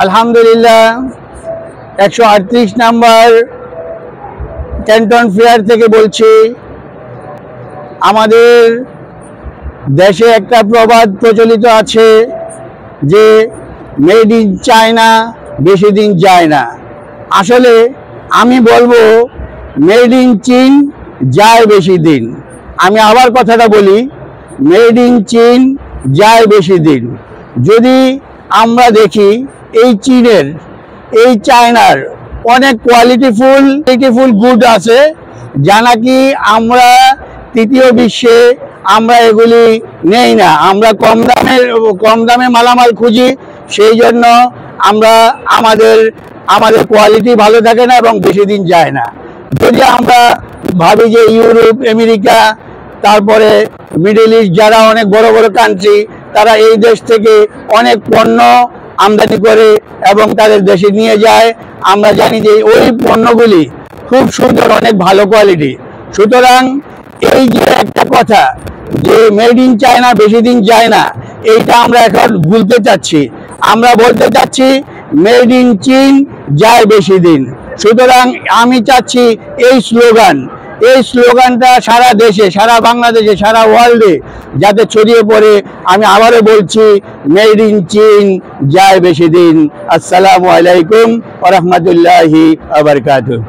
আলহামদুলিল্লাহ 138 number Canton fair থেকে বলছি। আমাদের দেশে একটা প্রবাদ প্রচলিত আছে যে মেড ইন চায়না বেশি দিন যায় না। আসলে আমি বলবো মেড ইন চীন যায় বেশি দিন। আমি আবার কথাটা বলি, মেড ইন চীন যায় বেশি দিন। যদি আমরা দেখি এই চীনের, এই চায়নার অনেক কোয়ালিটিফুল গুড আছে, যা নাকি আমরা তৃতীয় বিশ্বে আমরা এগুলি নেই না। আমরা কম দামে মালামাল খুঁজি, সেই জন্য আমরা আমাদের কোয়ালিটি ভালো থাকে না এবং বেশি দিন যায় না। যদি আমরা ভাবি যে ইউরোপ, আমেরিকা, তারপরে মিডল ইস্ট, যারা অনেক বড় বড় কান্ট্রি, তারা এই দেশ থেকে অনেক পণ্য আমদানি করে এবং তাদের দেশে নিয়ে যায়। আমরা জানি যে ওই পণ্যগুলি খুব সুন্দর, অনেক ভালো কোয়ালিটি। সুতরাং এই যে একটা কথা যে মেড ইন চায়না বেশি দিন যায় না, এইটা আমরা এখন ভুলতে চাচ্ছি। আমরা বলতে চাচ্ছি মেড ইন চীন যায় বেশি দিন। সুতরাং আমি চাচ্ছি এই স্লোগানটা সারা দেশে, সারা বাংলাদেশে, সারা ওয়ার্ল্ডে যাতে ছড়িয়ে পড়ে। আমি আবারও বলছি, মেড ইন চীন যায় বেশি দিন। আসসালামু আলাইকুম ওয়া রাহমাতুল্লাহি ওয়া বারাকাতুহু।